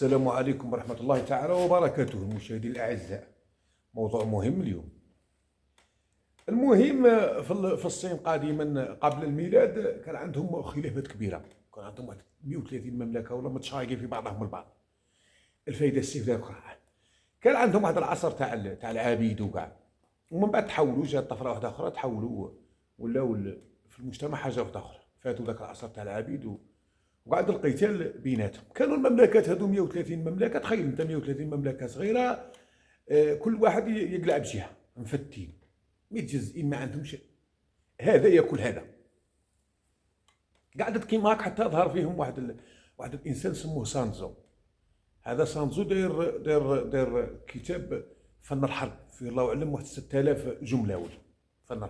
السلام عليكم ورحمة الله تعالى وبركاته المشاهدين الأعزاء. موضوع مهم اليوم. المهم في الصين قديما قبل الميلاد كان عندهم خلافات كبيرة، كان عندهم واحد 130 مملكة ولا متشايقين في بعضهم البعض. الفايدة السيف أخرى، كان عندهم واحد العصر تاع العبيد وكاع، ومن بعد تحولوا، جات طفرة واحدة أخرى تحولوا، ولاو في المجتمع حاجة واحدة أخرى، فاتوا ذاك العصر تاع العبيد وقعد القتال بيناتهم. كانوا المملكات هذو 130 مملكه، تخيل انت 130 مملكه صغيره، كل واحد يقلع بجهه، مفتين متجزئين ما عندهمش هذا ياكل هذا. قعدت كيما هاك حتى ظهر فيهم واحد الانسان سموه سانزو. هذا سانزو داير كتاب فن الحرب، في الله اعلم واحد 6000 جمله ولا فن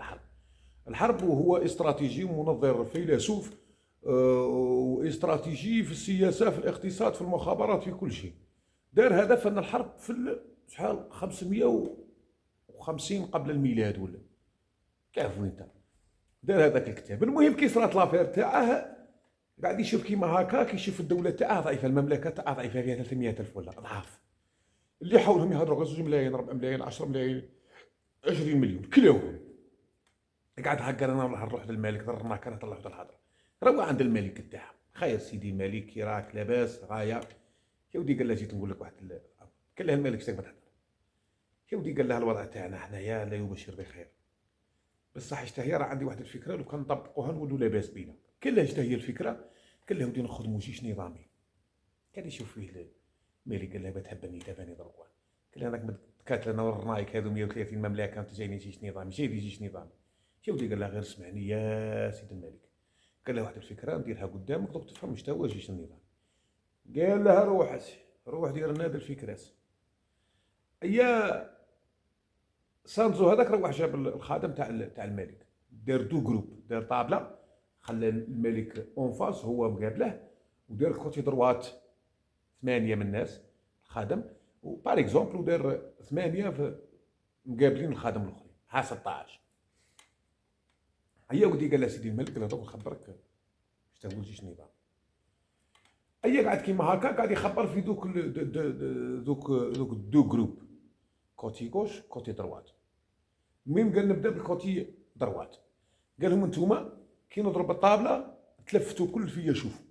الحرب وهو استراتيجي منظر فيلسوف، واستراتيجي في السياسه، في الاقتصاد، في المخابرات، في كل شيء. دار هذا فن الحرب في شحال 550 قبل الميلاد ولا كيف انت. دار هذاك الكتاب. المهم كي صرات لافير تاعه، قاعد يشوف كيما هكا، كيشوف الدوله تاعه ضعيفه، المملكه تاعه ضعيفه، فيها 300,000 ولا اضعاف. اللي حولهم يهضروا غير 2 ملايين، 4 ملايين، 10 ملايين، 20 مليون كلاهم. قاعد هكا انا نروح للملك، ضرنا كان طلع واحد الهضره، روح عند الملك تاعهم. خير سيدي الملك، كي راك لاباس غايه؟ يا ودي قال له جيت نقول لك واحد قال له الملك شتاك تهضر؟ يا ودي قال له الوضع تاعنا حنايا لا يبشر بخير، بصح حتى هي راه عندي واحد الفكره، لو كان نطبقوها نولوا لاباس بينا. قال له حتى هي الفكره؟ قال له ودي نخدموا جيش نظامي. كان يشوف فيه الملك، قال له بتهبني داباني ضربه. قال له هذاك تكاتل انا ورنايك هذو 130 مملكه انت جايني جيش نظامي، جاي جيش نظامي. يا ودي قال له غير اسمعني يا سيد الملك، قال له واحد الفكره نديرها قدامك دوك تفهم واش هو جيش النظام. قال لها روح دير لنا هذه الفكرات. ايا سانزو هذاك روح جاب الخادم تاع الملك، دار دو جروب، دار طابله، خلى الملك اون فاس هو مقابله، ودار كوتي دروات 8 من الناس الخادم، وبار اكزومبل ودار 8 مقابلين الخادم الاخرين، ها 16. هيا ودي قال له سيدي الملك، قال له دوك نخبرك واش هو جيش النظام. اي قاعد كيما هكا قاعد يخبر في دوك دو جروب، كوتي كوش كوتي دروات. المهم قال نبدا بالكوتي دروات. قال لهم انتوما كي نضرب الطابله تلفتوا كل فيا، شوفوا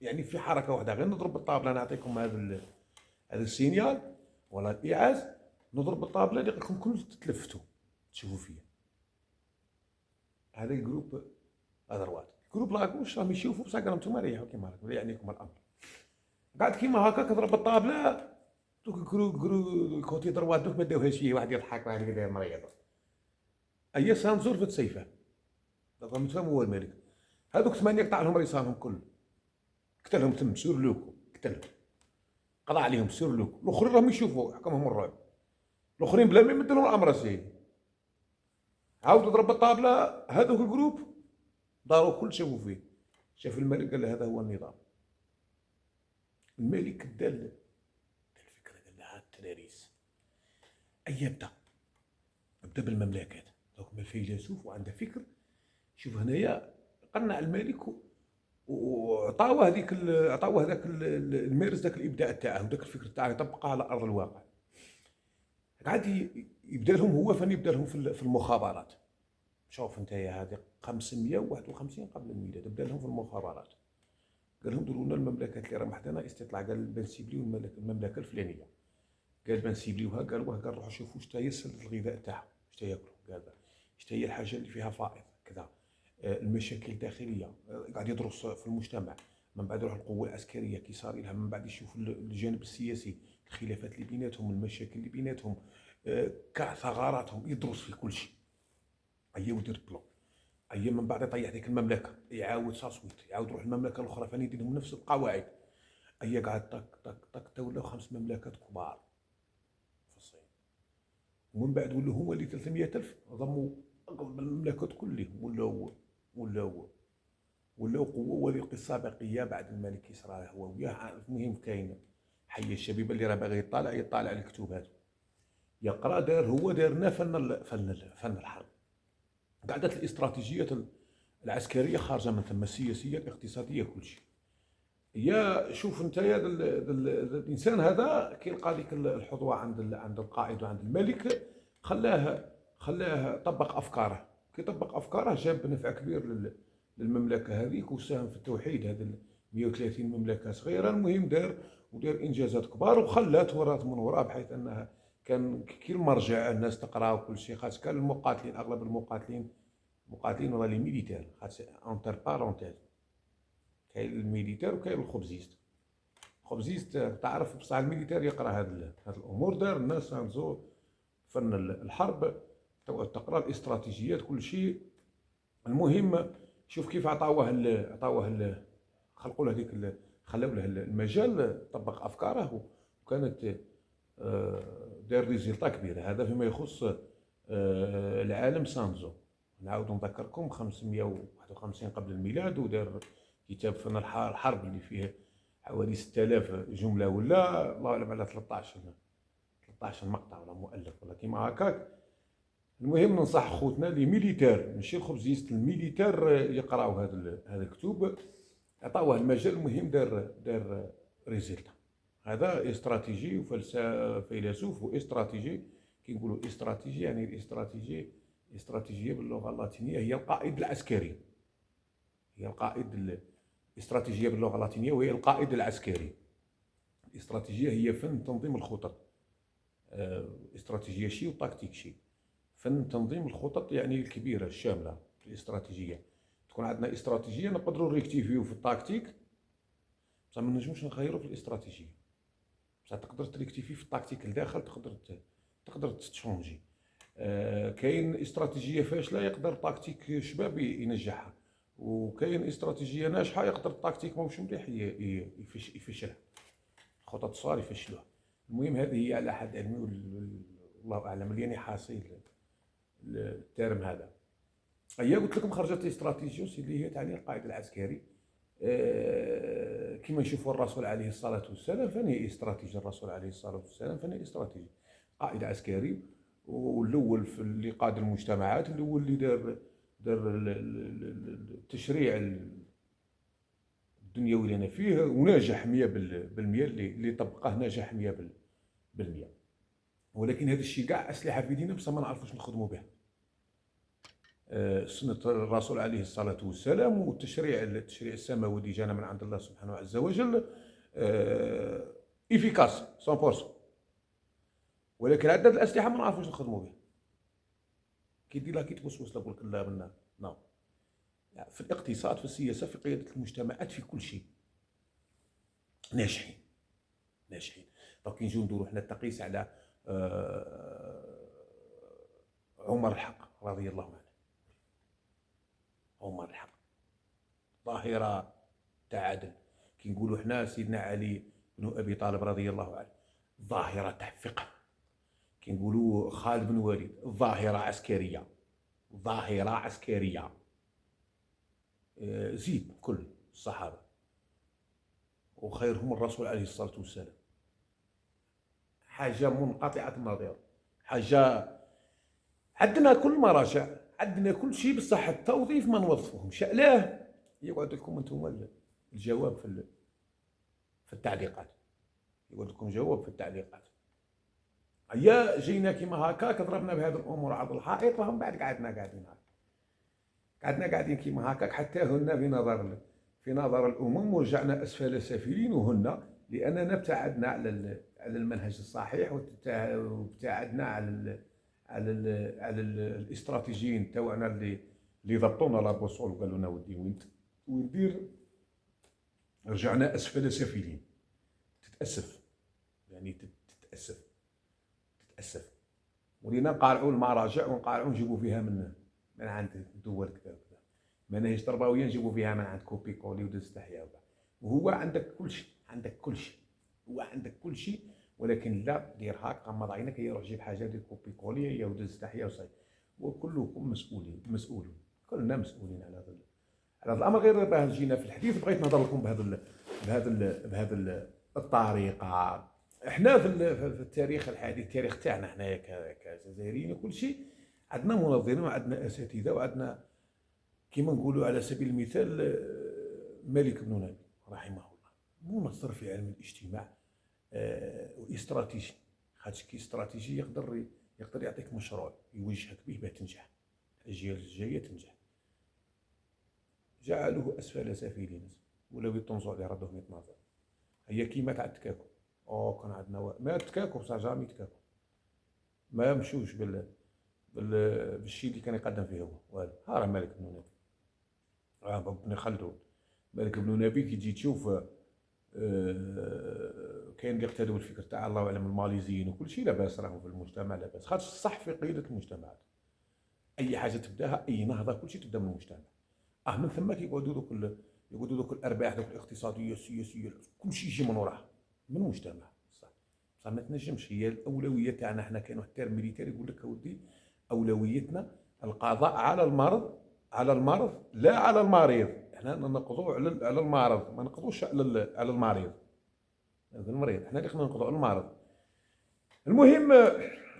يعني في حركه واحده، غير نضرب الطابله نعطيكم هذا السينيال ولا الايعاز، نضرب الطابله لكم كل تتلفتوا تشوفوا فيا. هذا الجروب دروات. جروب لاكوش راهم يشوفوا بصح قالوا انتوما ريحوا كيما راكم يعنيكم الامر. قعد كيما هكا كضرب الطابله، دوك كوتي دروات دوك ما داوهاش فيه، واحد يضحك واحد يدير مريض. ايا سانزور في سيفه دابا متفاهم هو الملك. هذوك 8 قطع لهم ريصانهم كل، قتلهم تم سور لوكو، قتلهم قضى عليهم سور لوكو. الاخرين راهم يشوفوا حكمهم الرعب، الاخرين بلا ما يمد لهم الامر سيدي. عاودوا ضرب الطابله، هذوك الجروب داروا كل شافوا فيه. شاف الملك قال له هذا هو النظام. الملك دا الفكره، قال لها التداريس. اي ابدا بالمملكات، دوك ما الفيلسوف وعنده فكر. شوف هنايا قنع الملك وعطاوه هذاك المارس ذاك الابداع تاعه وداك الفكر تاعه يطبقها على ارض الواقع. قعد يبدا لهم هو فين يبدا لهم في المخابرات. شوف انت يا هذه 551 قبل الميلاد بدا لهم في المخابرات. قال لهم ديروا لنا المملكات اللي راه محدنا استطلاع، قال بنسيبليو المملكه الفلانيه، قال بنسيبليوها، قال روحوا شوفوا شتا هي سله الغذاء تاعهم، شتا ياكلوا، قال شتا هي الحاجه اللي فيها فائض كذا، المشاكل الداخليه، قاعد يدرس في المجتمع. من بعد يروح القوه العسكريه كي صار لها، من بعد يشوف الجانب السياسي، الخلافات اللي بيناتهم، المشاكل اللي بيناتهم، كاع ثغراتهم، يدرس في كل شيء. ايا ودير بلان. ايا من بعد يطيح ديك المملكه، يعاود تصويت، يعاود يروح المملكه الاخرى ثاني يدير لهم نفس القواعد. ايا قاعد طق طق طق تولاو 5 مملكات كبار في الصين. ومن بعد ولاو هما اللي 300,000 ضموا اغلب المملكات كلهم، ولاو قوه. ولي القصه باقيه بعد الملك كسرى هو وياه. المهم كاين حي الشبيبه اللي راه باغي يطالع الكتب هذو يقرا، دار لنا فن الحرب. قعدت الاستراتيجيات العسكريه خارجه من ثم، السياسيه الاقتصاديه كل شيء. يا شوف انت يا الانسان هذا كيلقى ديك الحظوه عند القائد وعند الملك، خلاه طبق افكاره. كي طبق افكاره جاب نفع كبير للمملكه هذيك، وساهم في التوحيد هذا 130 مملكه صغيره. المهم ودار انجازات كبار، وخلى تراث من وراء، بحيث انها كان كي المرجع الناس تقرا وكل شيء. خاطر كان المقاتلين، اغلب المقاتلين ولا لي ميليتير، خاطر اونتر بارونتيز كاين الميليتير وكاين الخبزيست. الخبزيست تعرف، بصح الميليتير يقرا هاد الامور. دار الناس عندو فن الحرب، تقرا الاستراتيجيات كل شيء. المهم شوف كيف خلقوا له خلاو له المجال، طبق افكاره، وكانت دار ريزلتا كبيره. هذا فيما يخص العالم سانزو. نعاود نذكركم 551 قبل الميلاد، ودار كتاب فن الحرب اللي فيه حوالي 6000 جمله، ولا الله اعلم على 13 مقطع ولا مؤلف ولا كيما هكاك. المهم ننصح خوتنا لي ميليتير، ماشي الخبزيست، الميليتير يقراو هذا الكتب، عطاوه المجال. المهم دار ريزلتا. هذا استراتيجي فيلسوف واستراتيجي. كي نقولوا استراتيجي يعني الاستراتيجيه باللغه اللاتينيه هي القائد العسكري. الاستراتيجيه باللغه اللاتينيه وهي القائد العسكري. الاستراتيجيه هي فن تنظيم الخطط. استراتيجيه شيء وتكتيك شيء. فن تنظيم الخطط يعني الكبيره الشامله. الاستراتيجيه تكون عندنا استراتيجيه نقدروا نريكتيفيو في التكتيك، بصح ما نجموش نغيروا في الاستراتيجيه. بصح تقدر تريكتيفي في التكتيك لداخل، تقدر تشونجي. كاين استراتيجيه فاشله يقدر تكتيك شباب ينجحها، وكاين استراتيجيه ناجحه يقدر التكتيك ماهوش مليح يفشلها، خطط الصغار يفشلوها. المهم هذه هي على حد علمي، والله اعلم اللي حاصل الترم هذا. هي قلت لكم خرجت الاستراتيجيوس اللي هي تعني القائد العسكري. كما نشوفوا الرسول عليه الصلاه والسلام، فني استراتيجي الرسول عليه الصلاه والسلام، فني استراتيجي قائد عسكري. والاول في اللي قاد المجتمعات، الاول اللي دار التشريع الدنيوي اللي انا فيه، وناجح 100%. اللي طبقه ناجح 100%. ولكن هذا الشيء كاع اسلحه في يدينا، بصح ما نعرفوش نخدموا بها. سنة الرسول عليه الصلاة والسلام والتشريع السماوي اللي جانا من عند الله سبحانه عز وجل إفيكاس 100%. ولكن عدد الأسلحة ما نعرفوش نخدموا بها. كي دير كي توسوس لك لا منا نو. في الاقتصاد، في السياسة، في قيادة المجتمعات، في كل شيء ناجحين. دونك كي نجيو ندورو حنا التقيس على عمر الحق رضي الله عنه. عمر الحق ظاهرة تاع عدل. كي نقولوا حنا سيدنا علي بن أبي طالب رضي الله عنه، ظاهرة تاع فقه. كي نقولوا خالد بن وليد، ظاهرة عسكرية. زيد كل الصحابة، وخيرهم الرسول عليه الصلاة والسلام. حاجة منقطعة النظير. حاجة عندنا كل مراجع، عندنا كل شيء، بصح التوظيف ما نوظفوهمش. علاه؟ يقعد لكم انتم الجواب في التعليقات. هيا جينا كيما هكاك ضربنا بهذه الامور عرض الحائط، وهم بعد قعدنا كيما هكاك حتى هن في نظر الامم ورجعنا اسفل سافلين. وهن لاننا ابتعدنا على المنهج الصحيح، وابتعدنا على الاستراتيجيين تاعنا اللي ضبطونا لا بوصول وقالوا لنا ودي وين دير. رجعنا اسفل سافلين. تتاسف ولينا نقارعوا المراجع، ونقارعوا نجيبوا فيها من عند دول كذا وكذا، مناهج تربويه نجيبوا فيها من عند كوبي كولي ودز تحيا. وهو عندك كل شيء، ولكن لا دير هاك غمض عينك، هي روح جيب حاجه دير كوبي كولي هي ودز تحيا وصاي. وكلكم مسؤولون، كلنا مسؤولين على هذا الامر. غير باه جينا في الحديث بغيت نهضر لكم بهذا الطريقه. احنا في التاريخ الحديث، التاريخ تاعنا حنايا كجزائريين وكل شيء، عندنا منظمين وعندنا اساتذه، وعندنا كيما نقولوا على سبيل المثال مالك بن نبي رحمه الله. منظر في علم الاجتماع واستراتيجي. خاطش كي استراتيجي يقدر يعطيك مشروع يوجهك به باش تنجح، الأجيال الجاية تنجح. جعلوه أسفل سافلين ولاو يطنزوا عليه ردوا 100 نظر. هي كيما تاع التكاكل، كان عندنا ما التكاكل بصح جامي تكاكل، ما مشوش بالشيء اللي كان يقدم فيه هو والو. ها راه مالك بن نبي، بن خلدون. مالك بن نبي كي تجي تشوف كاين اللي اقتدوا بالفكر تاع الله اعلم الماليزيين وكل شيء لاباس، راهو في المجتمع لاباس، خاطر الصح في قياده المجتمعات. اي حاجه تبداها، اي نهضه كل شيء تبدا من المجتمع. من ثم كيقعدوا دوك الارباح، دوك الاقتصاديه السياسيه كل شيء يجي من وراها من المجتمع. صح بصح ما تنجمش. هي الاولويه تاعنا حنا، كاين واحد التيرم ميليتيري يقول لك اودي اولويتنا القضاء على المرض، لا على المريض. احنا نقضوا على المرض، ما نقضوش على المريض. احنا اللي خلينا نقضوا على المرض. المهم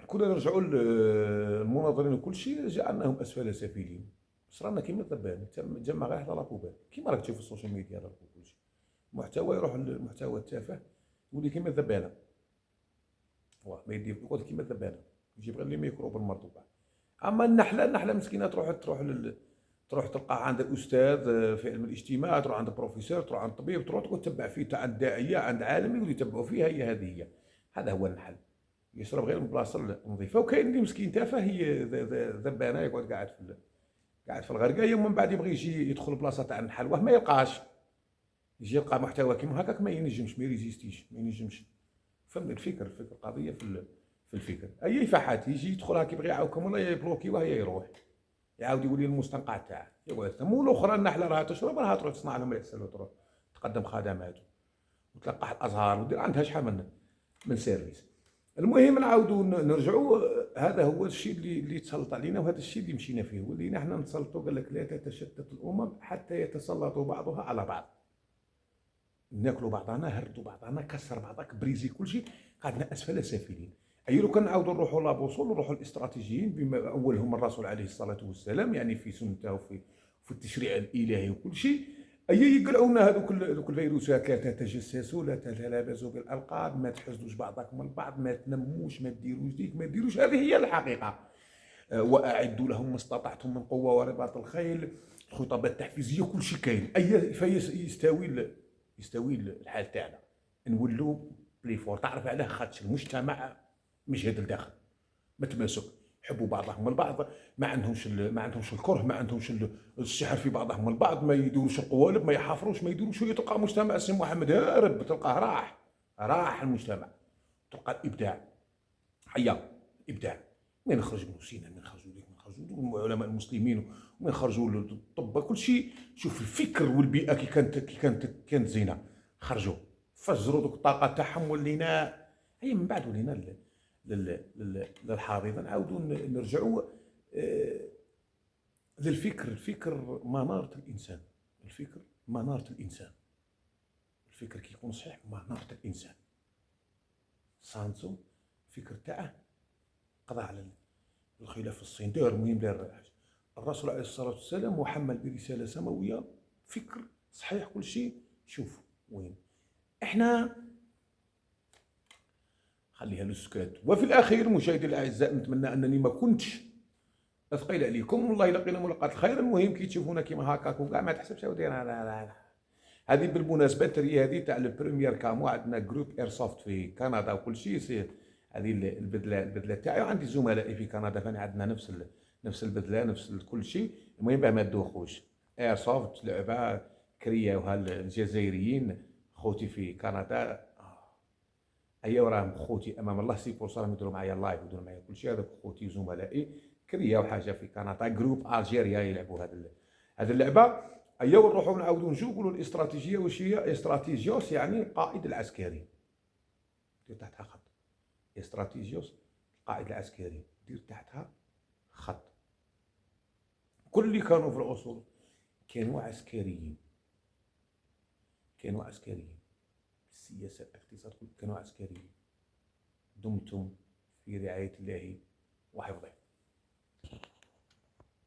كنا نرجعوا للمناظرين وكل شيء، جعلناهم اسفل سافلين. بس رانا كيما الذبان تجمع غير على لابوبال، كيما راك تشوف في السوشيال ميديا راك كل شيء محتوى يروح للمحتوى التافه، يولي كيما الذبانه. ما يدير يقعد كيما الذبانه، يجيب غير لي ميكرو بالمرطوبه. اما النحله مسكينه تروح تلقى عند الاستاذ في علم الاجتماع، تروح عند بروفيسور، تروح عند طبيب، تروح تتبع فيه عند داعيه، عند عالم يولي يتبعوا فيها. هذه هذا هو النحل، يشرب غير من بلاصه نظيفه. وكاين اللي مسكين تافه، هي ذبانه، يقعد قاعد في الغرقايه، ومن بعد يبغي يجي يدخل بلاصه تاع النحل واه ما يلقاش، يجي يلقى محتوى كيما هكاك ما ينجمش، ما يريزيستيش، ما ينجمش. فهم الفكر قضيه في الفكر. اي فحات يجي يدخل هاك يبغي يعاوكم ولا يبلوكي وهي يروح يعاود يولي المستنقع تاعه يقعد ثم. والاخرى النحله راها تشرب، راها تروح تصنع لهم العسل وتروح تقدم خدمات وتلقح الازهار ودير عندها شحال من سيرفيس. المهم نعاودوا نرجعوا. هذا هو الشيء اللي تسلط علينا، وهذا الشيء اللي مشينا فيه، ولينا احنا نتسلطوا. قال لك لا تتشتت الامم حتى يتسلطوا بعضها على بعض. ناكلوا بعضنا، هردوا بعضنا، كسر بعضك، بريزي كل شيء، قعدنا اسفل سافلين. اي لو كان نعاودوا نروحوا لابوصول، نروحوا الاستراتيجيين بما اولهم الرسول عليه الصلاه والسلام، يعني في سنته وفي التشريع الالهي وكل شيء. اي يقلعونا هذوك الفيروسات: لا تتجسسوا، لا تتلابسوا بالالقاب، ما تحسدوش بعضكم من بعض، ما تنموش، ما ديروش ديك، ما ديروش. هذه هي الحقيقه. واعدوا لهم ما استطعتم من قوه ورباط الخيل، الخطابات التحفيزيه كل شيء كاين. اي يستوي الحال تاعنا نولوا بلي فور. تعرف علاه؟ خاطش المجتمع مجهد لداخل، متماسك، يحبوا بعضهم البعض، ما عندهمش الكره، ما عندهمش السحر في بعضهم البعض، ما يديروش القوالب، ما يحافروش، ما يديروش. تلقى مجتمع سي محمد هارب، تلقاه راح المجتمع. تلقى الابداع، حيا الابداع. من نخرج من سينا، من نخرجوا لك، من نخرجوا العلماء المسلمين، ومن خرجوا الطب كل شيء. شوف الفكر والبيئه كي كانت زينه، خرجوا فجروا دوك الطاقه تاعهم، ولينا هي من بعد ولينا للحاضر. نعاودوا نرجعوا للفكر. الفكر مناره الانسان، الفكر مناره الانسان. الفكر كي يكون صحيح مناره الانسان. سانسو الفكر تاعه قضى على الخلاف في الصين، دار مهم، دار الرسول عليه الصلاه والسلام محمل برساله سماويه، فكر صحيح كل شيء. شوف وين احنا، خليها للسكات. وفي الاخير مشاهدي الاعزاء، نتمنى انني ما كنتش اثقيل عليكم، والله لقينا ملاقات الخير. المهم كي تشوفونا كيما هكاك وكاع ما تحسبش ودير. هذه بالمناسبه التريه هذه تاع البريمير كامو، عندنا جروب اير سوفت في كندا وكل شيء. هذه البدله تاعي، وعندي زملائي في كندا ثاني عندنا نفس البدله، نفس كل شيء. المهم باه ما تدوخوش، اير سوفت لعبه كرياوها الجزائريين خوتي في كندا. ايا وراهم خوتي امام الله، سي فرصه راهم يديروا معايا لايف ويديروا معايا كل شيء. هذوك خوتي زملائي كرياو حاجه في كندا، جروب الجيريا يلعبوا هذه اللعبه. ايا ونروحوا نعاودوا نقولوا الاستراتيجيه واش هي. استراتيجيوس يعني القائد العسكري، دير تحتها خط. استراتيجيوس القائد العسكري، دير تحتها خط. كل اللي كانوا في الاصول كانوا عسكريين، السياسه الاقتصاد كانوا عسكريين. دمتم في رعايه الله وحفظه.